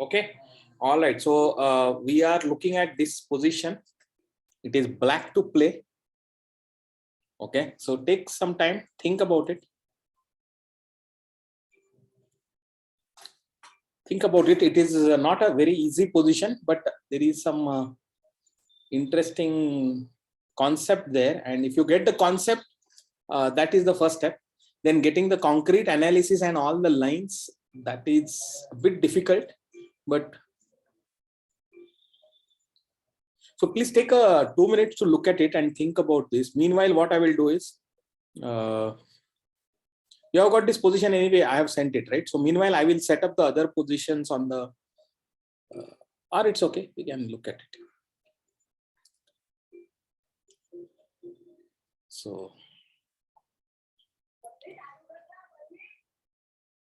Okay. All right. So we are looking at this position. It is black to play. Okay. So take some time, think about it. Think about it. It is not a very easy position, but there is some interesting concept there. And if you get the concept, that is the first step. Then getting the concrete analysis and all the lines, that is a bit difficult, but so please take 2 minutes to look at it and think about this. Meanwhile, what I will do is, you have got this position anyway. I have sent it, right? So meanwhile, I will set up the other positions on the, or it's okay. We can look at it. So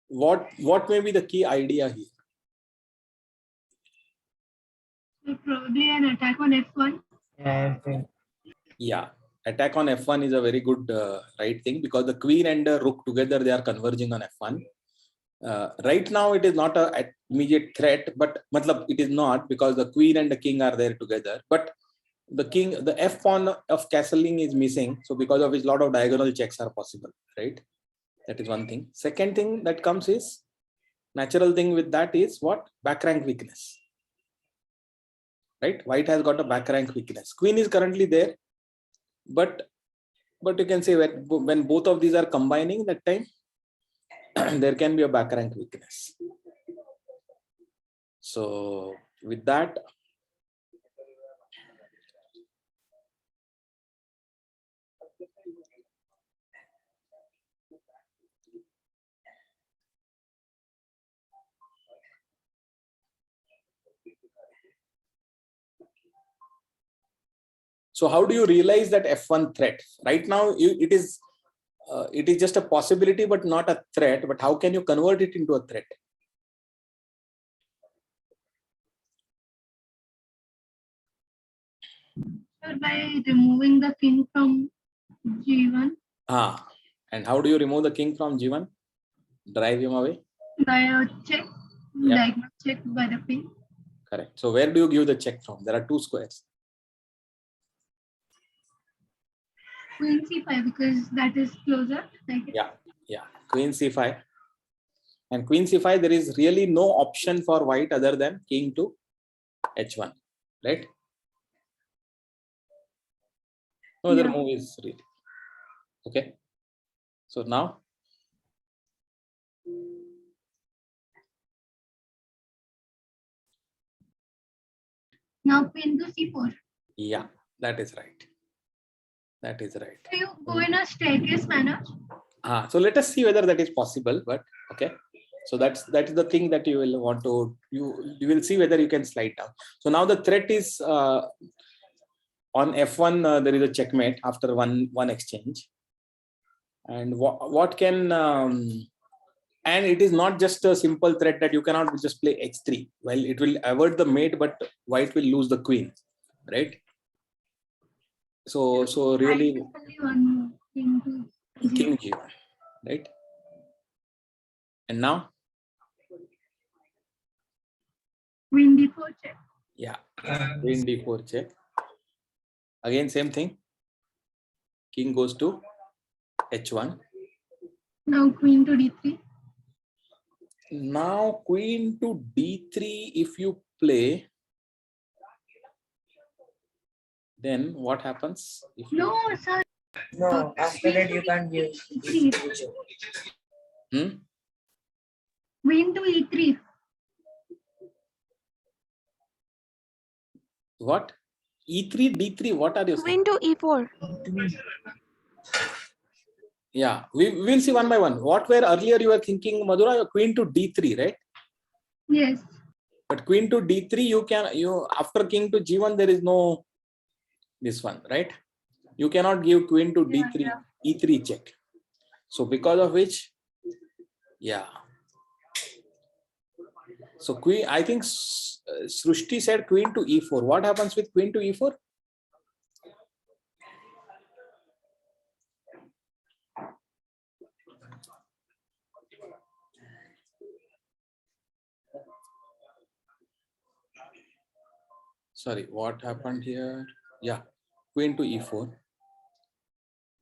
what may be the key idea here? So probably an attack on F1. Yeah, attack on F1 is a very good right thing, because the queen and the rook together, they are converging on F1. Right now it is not a immediate threat, but matlab it is not, because the queen and the king are there together, but the king, the F pawn of castling is missing, so because of which a lot of diagonal checks are possible, right? That is one thing. Second thing that comes is, natural thing with that is what? Back rank weakness, right? White has got a back rank weakness. Queen is currently there, but you can say when both of these are combining, that time there can be a back rank weakness. So with that, so how do you realize that F1 threat? Right now, it is just a possibility, but not a threat. But how can you convert it into a threat? By removing the king from G1. And how do you remove the king from G1? Drive him away? By a check, like check by the king. Correct. So where do you give the check from? There are two squares. Queen C5, because that is closer. Yeah. Queen C5. And Queen C5, there is really no option for white other than king to H1, right? No other move is really. Okay. So now, queen to C4. Yeah, that is right. That is right. So you go in a staircase manner. So let us see whether that is possible. But okay. So that is the thing that you will want to, you will see whether you can slide down. So now the threat is on F1. There is a checkmate after one exchange. And what can and it is not just a simple threat that you cannot just play X3. Well, it will avoid the mate, but white will lose the queen, right? So really, king G1, right? And now queen D4 check. Yeah, queen D4 check. Again, same thing. King goes to H1. Now queen to D3. Now queen to D3, if you play, then what happens? If no, sir. No, after that you can't give. Queen to E3. What? E3, D3, what are you saying? Queen to E4. Yeah, we will see one by one. What were earlier you were thinking, Madhura, queen to D3, right? Yes. But queen to D3, you after king to G1, there is no this one, right? You cannot give queen to D3, E3 check. So because of which, so queen, I think Srushti said queen to E4. What happens with queen to E4? Sorry, what happened here? Yeah, queen to e4.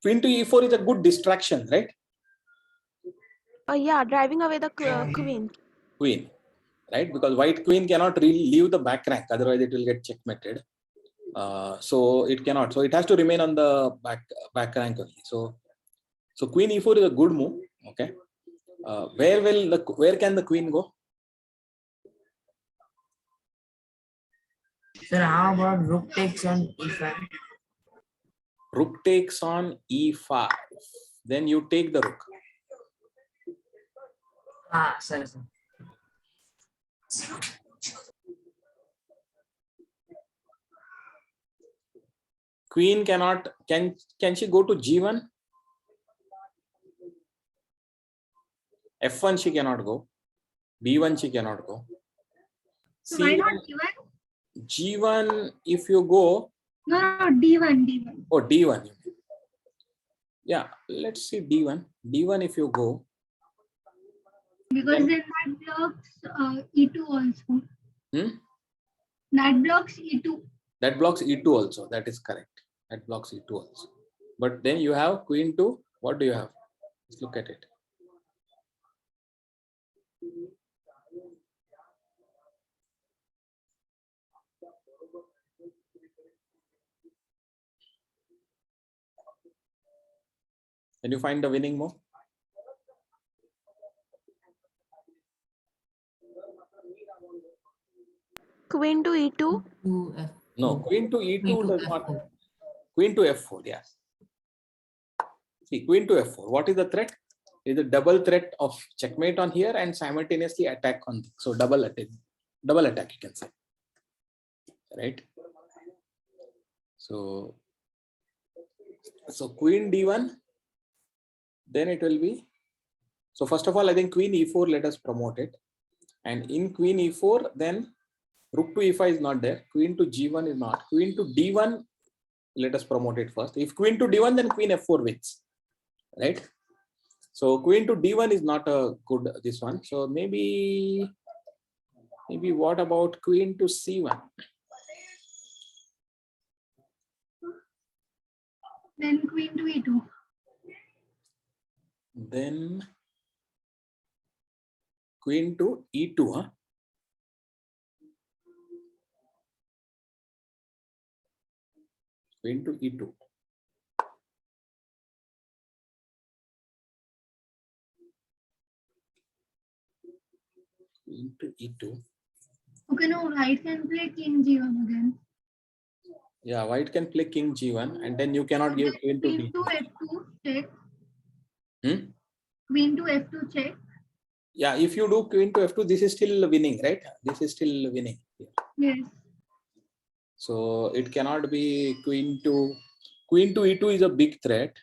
Queen to e4 is a good distraction, right? Yeah, driving away the queen. Queen, right? Because white queen cannot really leave the back rank, otherwise it will get checkmated. So it cannot. So it has to remain on the back rank only. So queen e4 is a good move. Okay. Where can the queen go? Sir, how about rook takes on e5? Rook takes on e5. Then you take the rook. Ah, sir. Queen cannot. Can she go to g1? f1 she cannot go. b1 she cannot go. So why c1, not D1? g1 if you go. No, D1, D1. Oh, d1. Yeah, let's see d1. d1 if you go. Because then that blocks E2 also. That blocks E2. That blocks e2 also. That is correct. That blocks e2 also. But then you have queen to, what do you have? Let's look at it. Can you find the winning move? Queen to e2. No, queen to e2 does not. Queen to f4, yes. See, queen to f4. What is the threat? Is a double threat of checkmate on here and simultaneously attack on this. So double attack you can say, right? So queen d1, then it will be. So first of all, I think queen e4, let us promote it. And in queen e4, then rook to e5 is not there. Queen to g1 is not. Queen to d1, let us promote it first. If queen to d1, then queen f4 wins, right? So queen to d1 is not a good this one. So maybe what about queen to c1? Then queen to E2. Then queen to e2, huh? Queen to e2. Queen to e2. Okay, no, white can play king G1 again. Yeah, white can play king g1, and then you cannot give queen to Queen to d2. F2 check. Hmm? Queen to F2 check. Yeah, if you do queen to f2, this is still winning, right? This is still winning. Yes. So it cannot be queen to e2 is a big threat.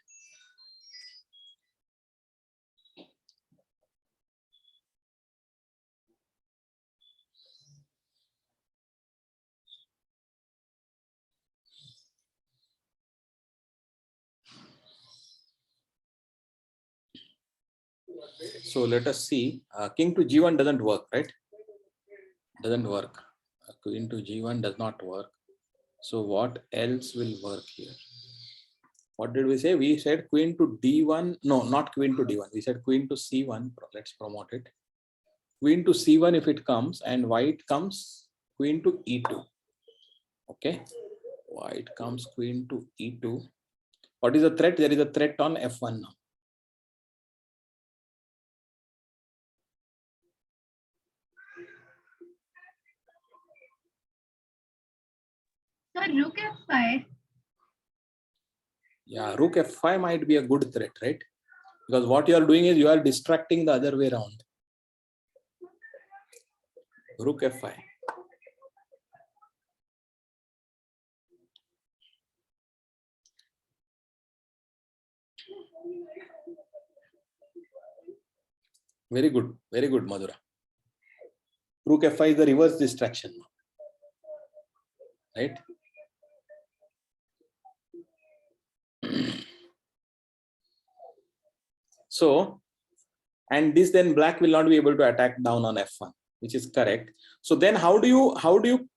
So let us see. King to g1 doesn't work, right? Doesn't work. Queen to g1 does not work. So what else will work here? What did we say? We said queen to d1. No, not queen to d1. We said queen to c1. Let's promote it. Queen to c1 if it comes, and white comes queen to e2. Okay. White comes queen to e2. What is the threat? There is a threat on f1 now. So rook F5. Yeah, rook f5 might be a good threat, right? Because what you are doing is you are distracting the other way around. Rook f5. Very good, Madhura. Rook f5 is the reverse distraction, right? So, and this then black will not be able to attack down on f1. which is correct. So then how do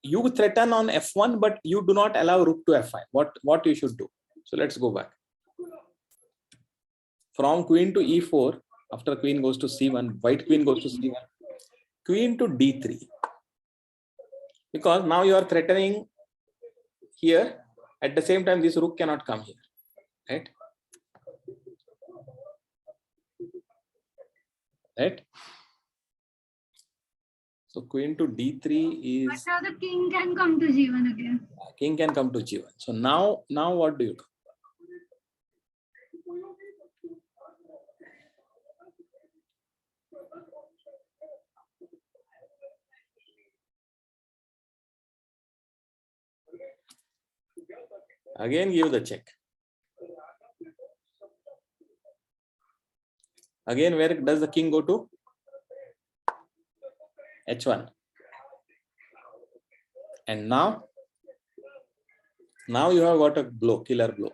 you threaten on f1, but you do not allow rook to f5? What you should do? So let's go back. From queen to e4, after queen goes to c1, white queen goes to c1, queen to d3. Because now you are threatening here. At the same time, this rook cannot come here, right? Right? So queen to d3 is... But now the king can come to g1 again. King can come to g1. So now what do you do? Again, give the check. Again, where does the king go to? h1. And now you have got a blow, killer blow.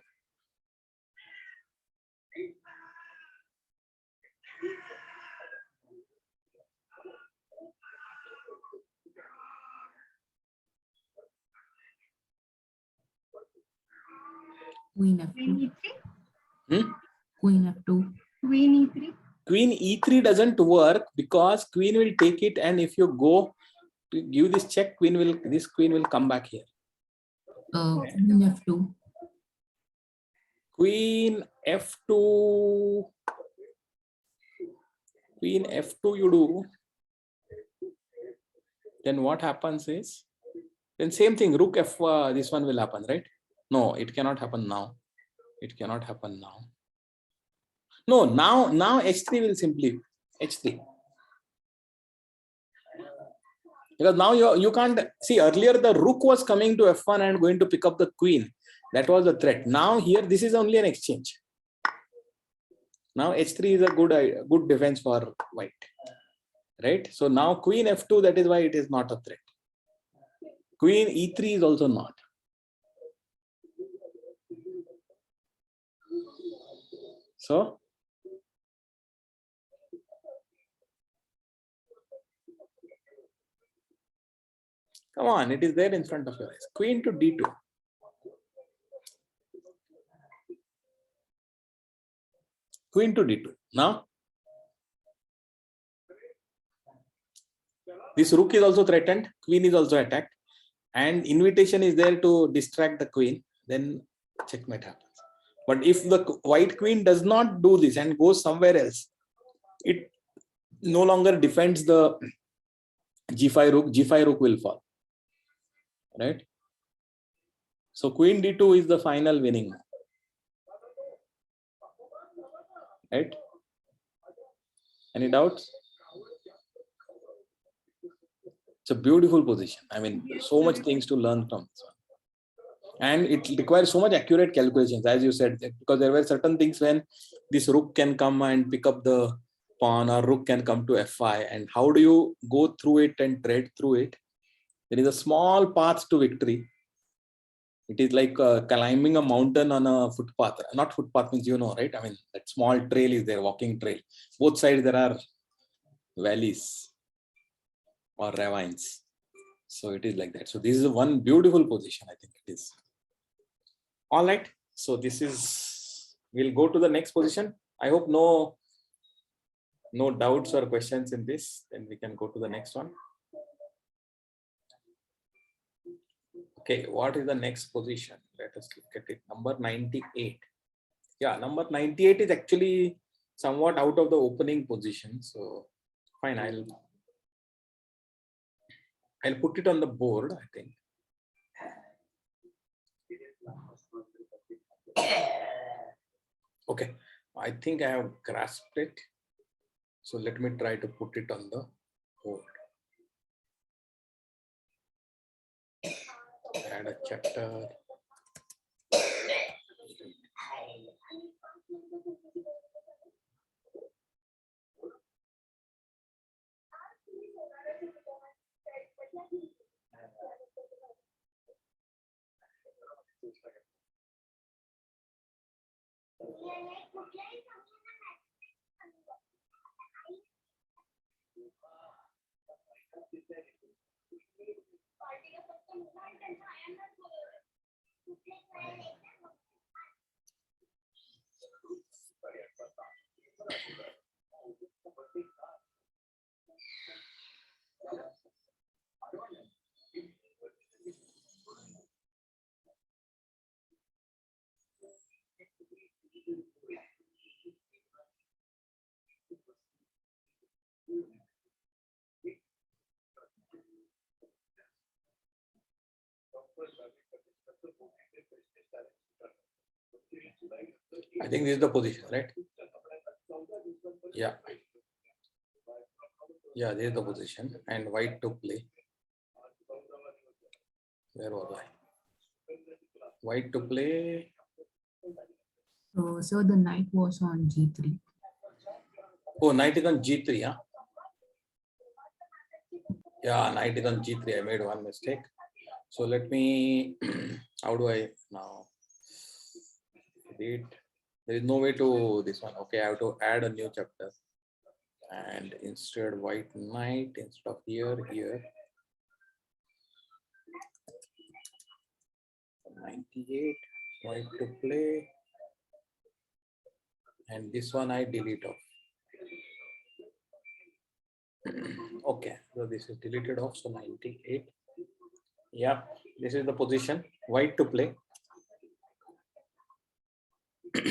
Queen Queen F2. e3. Queen F2. Queen e3. Queen e3 doesn't work because queen will take it, and if you go to give this check, this queen will come back here. Queen F2. Queen f2. Queen f2 you do. Then what happens is, then same thing, rook f, this one will happen, right? No, it cannot happen now. It cannot happen now. No, now h3 will simply h3. Because now you can't see, earlier the rook was coming to f1 and going to pick up the queen. That was the threat. Now here this is only an exchange. Now h3 is a good defense for white, right? So now queen f2, that is why it is not a threat. Queen e3 is also not. So come on, it is there in front of your eyes. Queen to d2. Queen to d2. Now this rook is also threatened, queen is also attacked, and invitation is there to distract the queen. Then checkmate happens. But if the white queen does not do this and goes somewhere else, it no longer defends the g5 rook. G5 rook will fall, right? So queen d2 is the final winning, right? Any doubts? It's a beautiful position. I mean, so much things to learn from this one. And it requires so much accurate calculations, as you said, because there were certain things when this rook can come and pick up the pawn, or rook can come to f5, and how do you go through it and tread through it? There is a small path to victory. It is like climbing a mountain on a footpath. Not footpath means, you know, right? I mean, that small trail is there, walking trail. Both sides there are valleys or ravines. So it is like that. So this is one beautiful position, I think it is. All right. So this is, we'll go to the next position. I hope no doubts or questions in this. Then we can go to the next one. Okay, what is the next position? Let us look at it. Number 98. Yeah, number 98 is actually somewhat out of the opening position. So fine, I'll put it on the board, I think. Okay, I think I have grasped it. So let me try to put it on the board. Add a chapter. I think this is the position, right? Yeah. Yeah, this is the position. And white to play. Where was I? White to play. So the knight was on G3. Oh, knight is on G3, huh? Yeah, knight is on G3. I made one mistake. So let me, how do I now? Delete. There is no way to this one. Okay, I have to add a new chapter. And instead white knight, instead of here. 98, white to play. And this one I delete off. Okay, so this is deleted off, so 98. Yeah, this is the position, white to play. So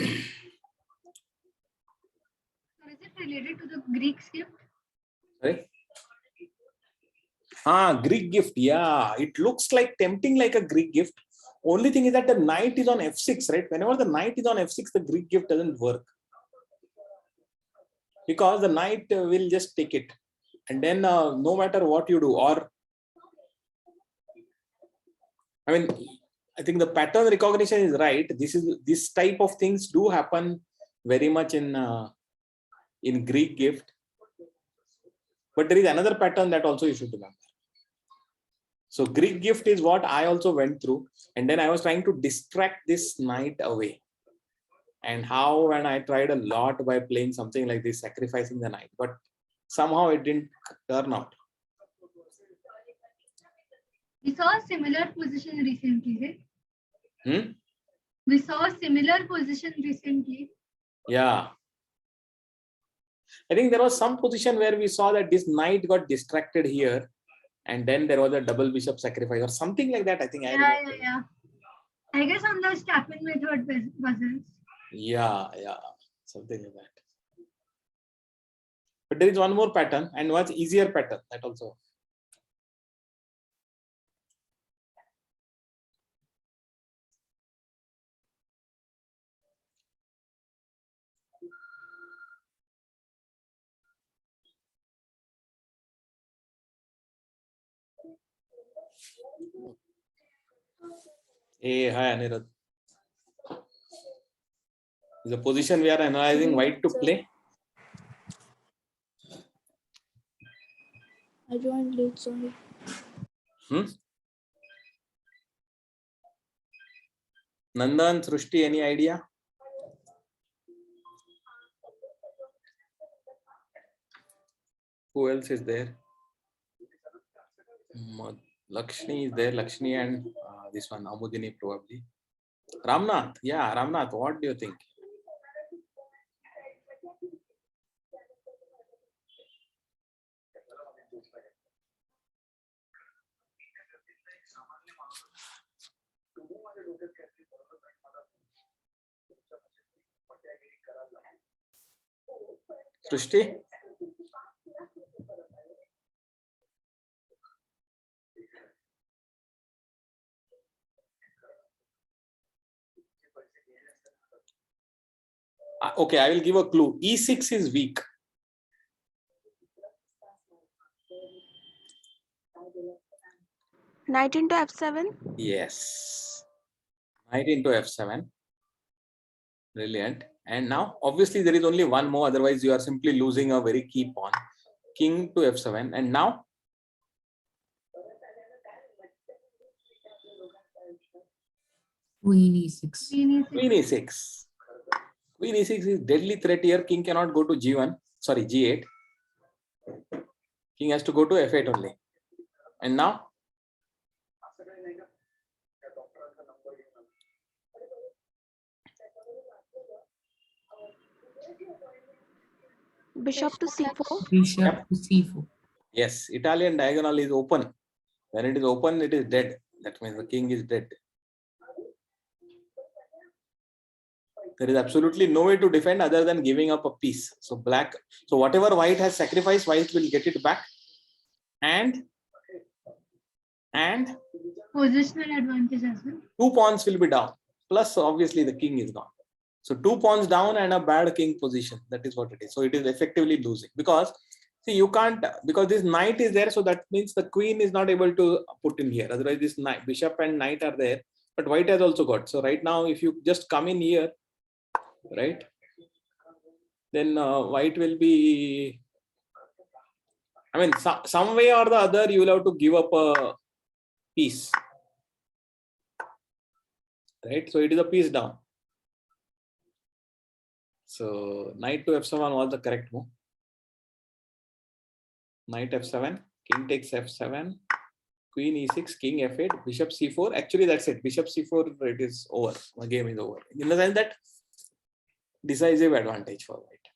is it related to the Greek gift? Sorry? Greek gift, yeah. It looks like tempting like a Greek gift. Only thing is that the knight is on F6, right? Whenever the knight is on F6, the Greek gift doesn't work. Because the knight will just take it. And then no matter what you do, or I mean, I think the pattern recognition is right. This type of things do happen very much in Greek gift. But there is another pattern that also you should remember. So Greek gift is what I also went through. And then I was trying to distract this knight away. And how when I tried a lot by playing something like this, sacrificing the knight. But somehow it didn't turn out. We saw a similar position recently, right? Hmm? We saw a similar position recently. Yeah. I think there was some position where we saw that this knight got distracted here. And then there was a double bishop sacrifice or something like that. I think. Yeah. I guess on the Chapman method puzzles. Yeah. Something like that. But there is one more pattern and much easier pattern that also. Hey, hi Anirudh. The position we are analyzing, white to play. I joined late, sorry. Nandan, Srushti, any idea? Who else is there? Lakshmi is there. Lakshmi and this one, Amudini probably. Ramnath, yeah, Ramnath, what do you think? Srushti? Okay, I will give a clue. E6 is weak. Knight into F7. Yes. Knight into F7. Brilliant. And now, obviously, there is only one more. Otherwise, you are simply losing a very key pawn. King to F7. And now? Queen E6. Queen E6. Queen E6 is deadly threat here. King cannot go to G1. Sorry, G8. King has to go to F8 only. And now? Bishop to c4. Bishop to c4. Yes, Italian diagonal is open. When it is open, it is dead. That means the king is dead. There is absolutely no way to defend other than giving up a piece. So black, so whatever white has sacrificed, white will get it back. And Positional advantage as well. 2 pawns will be down. Plus, obviously, the king is gone. So 2 pawns down and a bad king position. That is what it is. So it is effectively losing because see, you can't, because this knight is there. So that means the queen is not able to put in here. Otherwise, this knight, bishop and knight are there. But white has also got. So right now, if you just come in here, right, then white will be, I mean, some way or the other, you will have to give up a piece. Right. So it is a piece down. So knight to f7 was the correct move. Knight f7, king takes f7, queen e6, king f8, bishop c4. Actually, that's it. Bishop c4, it is over. The game is over. In the sense that decisive advantage for white.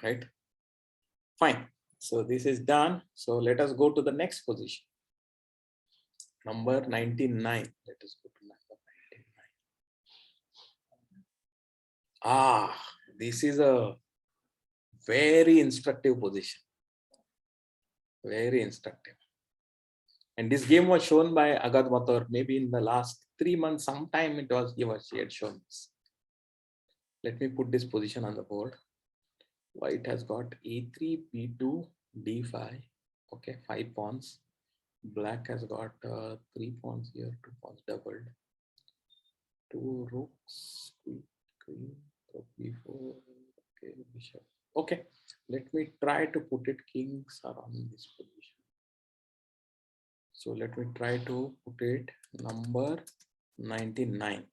Right? Fine. So this is done. So let us go to the next position. Number 99. Let us go to number 99. This is a very instructive position. Very instructive. And this game was shown by Agad Mathur maybe in the last 3 months, sometime she had shown this. Let me put this position on the board. White has got a3, b2, d5. Okay, 5 pawns. Black has got 3 pawns here, 2 pawns doubled. 2 rooks, queen, rook b4, okay, bishop. Okay, let me try to put it kings around this position. So let me try to put it number 99.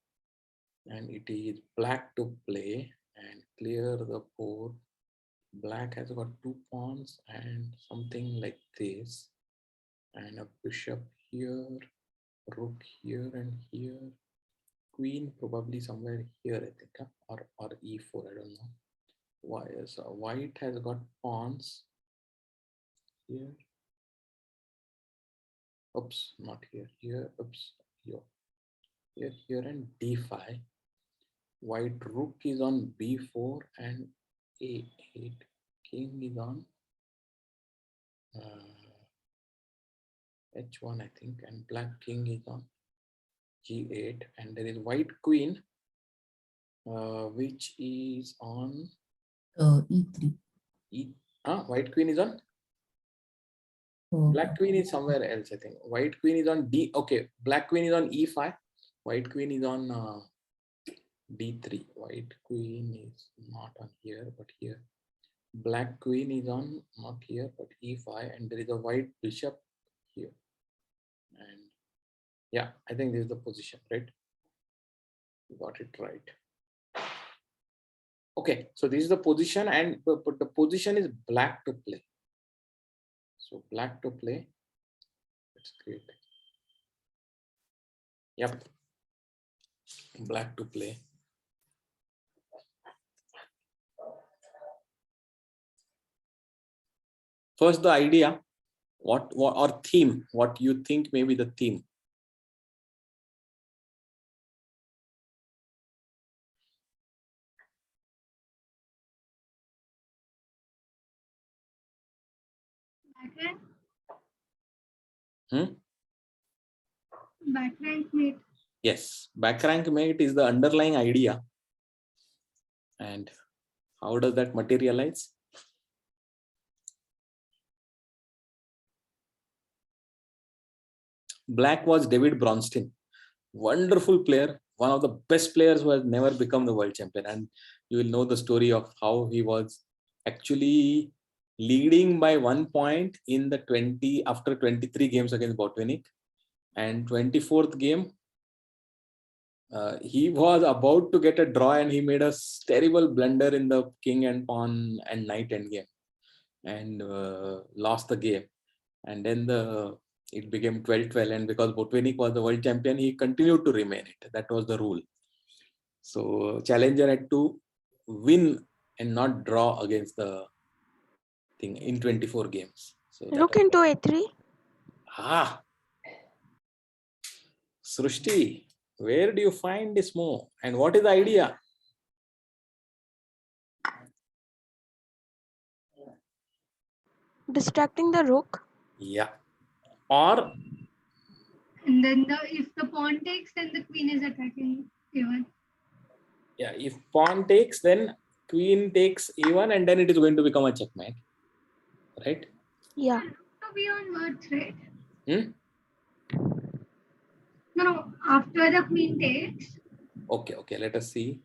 And it is black to play and clear the board. Black has got 2 pawns and something like this. And a bishop here, rook here and here. Queen probably somewhere here, I think, or e4, I don't know. Why? So white has got pawns here. Oops, not here. Here, oops, here, and d5. White rook is on b4 and a8. King is on h1, I think, and black king is on g8. And there is white queen, which is on E3. White queen is on. Black queen is somewhere else, I think. White queen is on D. Okay, black queen is on E5. White queen is on D3. White queen is not on here, but here. Black queen is on not here, but E5, and there is a white bishop here. And yeah, I think this is the position, right? Got it right. Okay, so this is the position, and but the position is black to play. So black to play. Let's create. Yep. Black to play. First, the idea, what or theme, what you think may be the theme. Backrank mate. Yes, backrank mate is the underlying idea. And how does that materialize? Black was David Bronstein, wonderful player, one of the best players who has never become the world champion. And you will know the story of how he was actually leading by 1 point in the 20 after 23 games against Botvinnik, and 24th game he was about to get a draw and he made a terrible blunder in the king and pawn and knight endgame and lost the game. and then it became 12-12, and because Botvinnik was the world champion, he continued to remain it. That was the rule. So challenger had to win and not draw against the thing in 24 games. So Rook into A3. Srushti, where do you find this move and what is the idea? Distracting the rook. Yeah. Or And then if the pawn takes, then the queen is attacking A1. yeah, if pawn takes, then queen takes A1, and then it is going to become a checkmate. Right? Yeah. To be on words, right? Hmm? No, after the queen takes. Okay, let us see.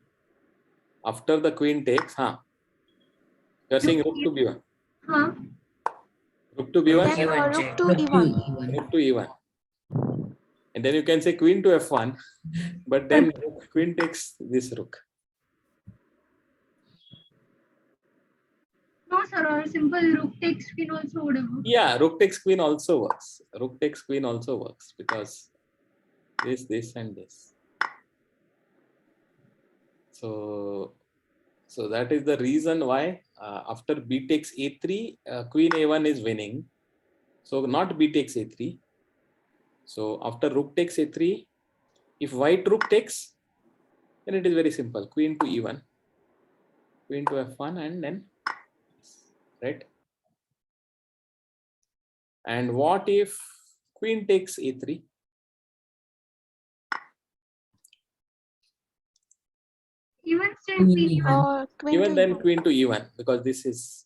After the queen takes, you are saying rook to B1. Huh? Rook to B1, Then E1 rook check. to Rook to E1. E1. rook to E1. And then you can say queen to F1, but then queen takes this rook. No, sir, or simple rook takes queen also would have worked. Yeah, rook takes queen also works. Rook takes queen also works because this, and this. So that is the reason why after B takes A3, queen A1 is winning. So not B takes A3. So after rook takes A3, if white rook takes, then it is very simple. Queen to E1, queen to F1, and then right. And what if queen takes A3? Even still, Queen queen E1. Or queen Even to then E1. queen to E1, because this is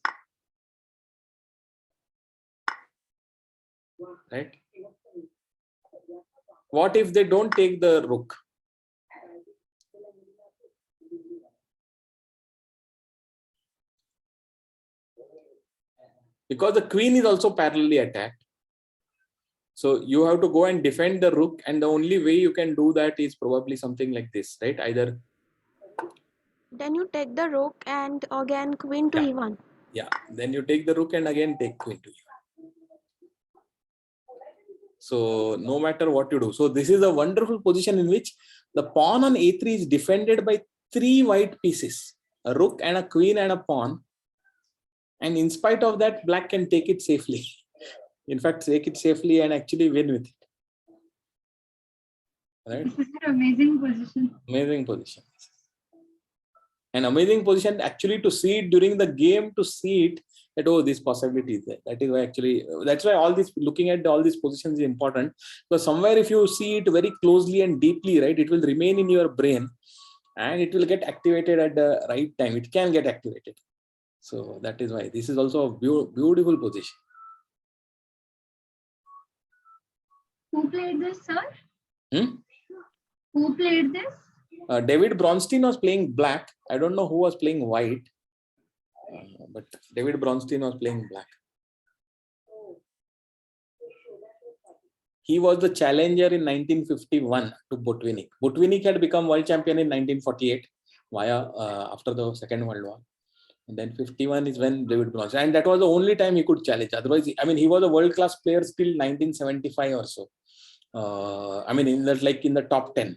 right. What if they don't take the rook? Because the queen is also parallelly attacked. So you have to go and defend the rook, and the only way you can do that is probably something like this, right? Either Then you take the rook and again queen to E1. then you take the rook and again take queen to E1. So no matter what you do. So this is a wonderful position in which the pawn on A3 is defended by 3 white pieces, a rook and a queen and a pawn. And in spite of that, black can take it safely. In fact, take it safely and actually win with it. Right? This is an amazing position. Amazing position. An amazing position actually to see it during the game, to see it that, oh, this possibility is there. That is why actually, that's why all this, looking at all these positions is important, because somewhere if you see it very closely and deeply, right, it will remain in your brain and it will get activated at the right time. It can get activated. So that is why this is also a beautiful position. Who played this, sir? Hmm? Who played this? David Bronstein was playing black. I don't know who was playing white, but David Bronstein was playing black. He was the challenger in 1951 to Botvinnik. Botvinnik had become world champion in 1948 after the Second World War. And then 51 is when David Bronstein, and that was the only time he could challenge. Otherwise, I mean, he was a world-class player till 1975 or so. I mean, in the top 10.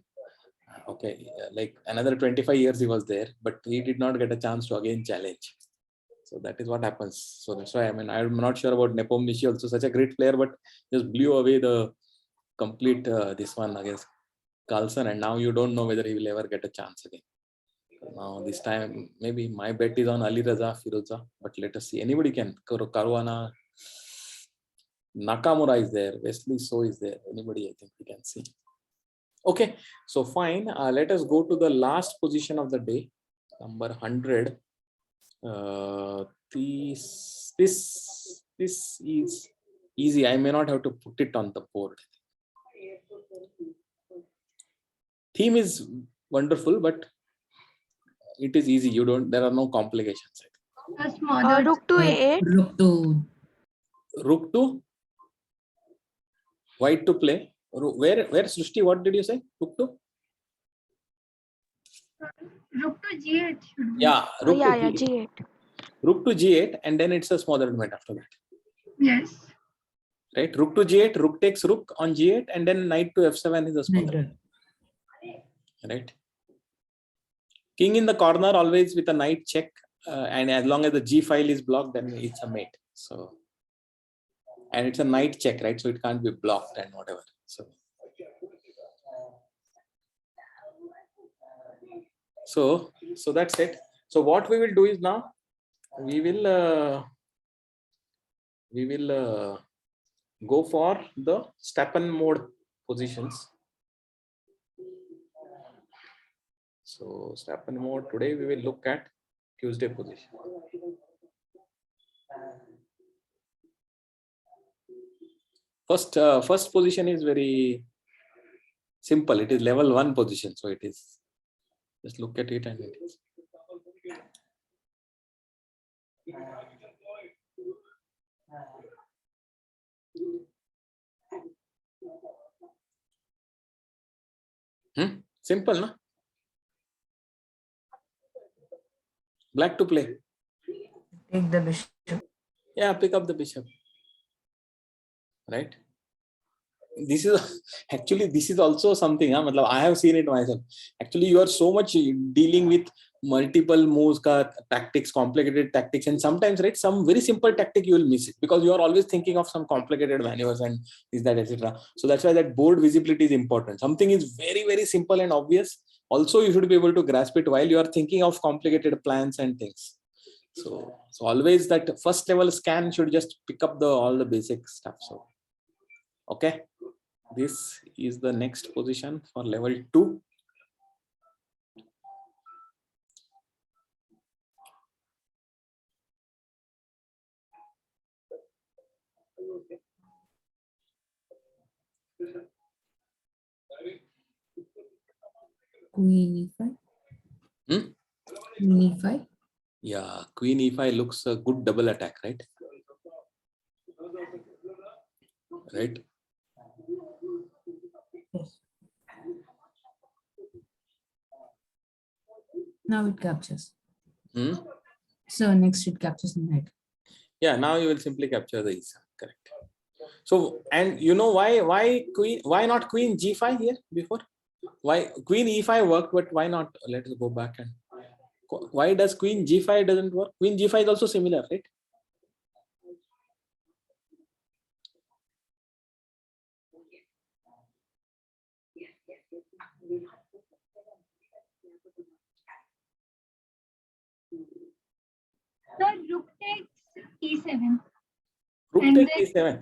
Okay, like another 25 years he was there, but he did not get a chance to again challenge. So that is what happens. So that's why, I mean, I'm not sure about Nepomniachtchi, also such a great player, but just blew away the complete this one against Carlsen, and now you don't know whether he will ever get a chance again. Now this time, maybe my bet is on Ali Raza Firoza, but let us see. Anybody can. Caruana, Nakamura is there. Wesley So is there. Anybody, I think we can see. Okay, so fine. Let us go to the last position of the day, number 100. This is easy. I may not have to put it on the board. Theme is wonderful, but it is easy. There are no complications. A smaller. Rook to A8. Rook to White to play. Where Srushti, what did you say? Rook to? Rook to G8 should be. Yeah, rook to G8. G8. Rook to G8, and then it's a small element after that. Yes. right? Rook to g8, rook takes rook on g8, and then knight to f7 is a small, right? King in the corner always with a knight check, and as long as the g file is blocked, then it's a mate. So, and it's a knight check, right? So it can't be blocked and whatever. So that's it. So what we will do is now we will go for the Stepan mode positions. So Stepan mode today we will look at Tuesday position. First position is very simple. It is level 1 position. So it is, just look at it and it is. Simple, no? Black to play. Take the bishop. Yeah, pick up the bishop. Right? This is actually, this is also something. I have seen it myself. Actually, you are so much dealing with multiple moves, tactics, complicated tactics, and sometimes, right, some very simple tactic you will miss it because you are always thinking of some complicated maneuvers and this, that, etc. So that's why that board visibility is important. Something is very, very simple and obvious. Also, you should be able to grasp it while you are thinking of complicated plans and things. So always that first level scan should just pick up all the basic stuff. So, okay. This is the next position for level 2. Queen e5. Queen e5. Yeah, Queen e5 looks a good double attack, right? Right. Yes. Now it captures. So next it captures the knight. Yeah, now you will simply capture the e7. Correct. So, and you know why not Queen g5 here before? Why Queen e5 worked, but why not? Let us go back and why does Queen g5 doesn't work? Queen g5 is also similar, right? So rook takes e7. Rook And takes e7.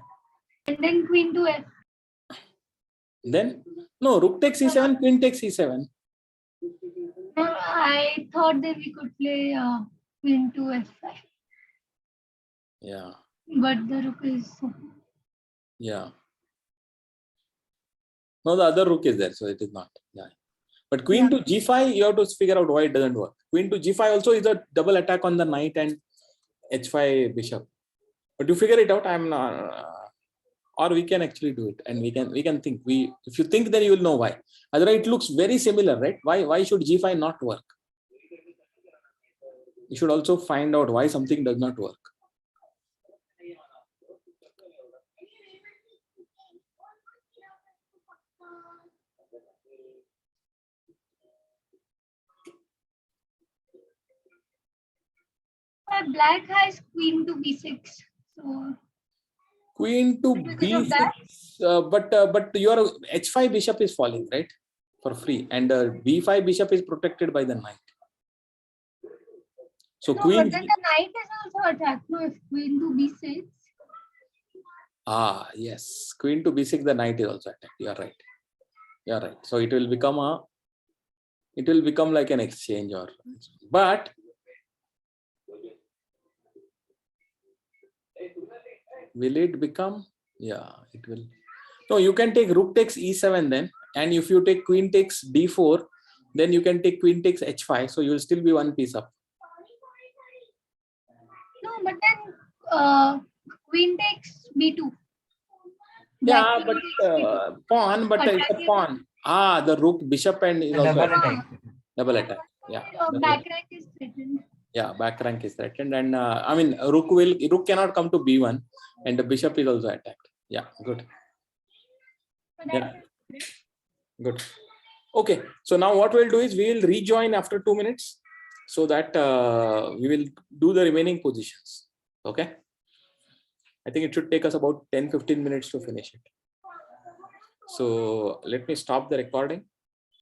And then queen to f. Then no, rook takes e7, queen takes e7. No, I thought that we could play queen to f5. Yeah. But the rook is. Yeah. No, the other rook is there, so it is not. Yeah. But queen to g5, you have to figure out why it doesn't work. Queen to g5 also is a double attack on the knight and h5 bishop. But you figure it out. I'm not, or we can actually do it, and we can think. If you think, then you will know why. Otherwise, it looks very similar, right? Why should g5 not work? You should also find out why something does not work. Black has queen to b6. So Queen to b6, but your h5 bishop is falling, right, for free, and b5 bishop is protected by the knight. So no, queen. but then the knight is also attacked. No, if queen to b6. Yes, queen to b6, the knight is also attacked. You are right. You are right. So it will become like an exchange, but will it become? Yeah, it will. No, you can take rook takes e7 then, and if you take queen takes d4, then you can take queen takes h5. So you will still be one piece up. No, but then queen takes b2. Yeah, but pawn, but it's a pawn. The rook, bishop, and is also double attack. Yeah. Back rank is threatened. Yeah, back rank is threatened, and I mean rook cannot come to b1, and the bishop is also attacked. Yeah, good. But Yeah. Good. Okay, so now what we'll do is we will rejoin after 2 minutes so that we will do the remaining positions. Okay, I think it should take us about 10-15 minutes to finish it. So let me stop the recording.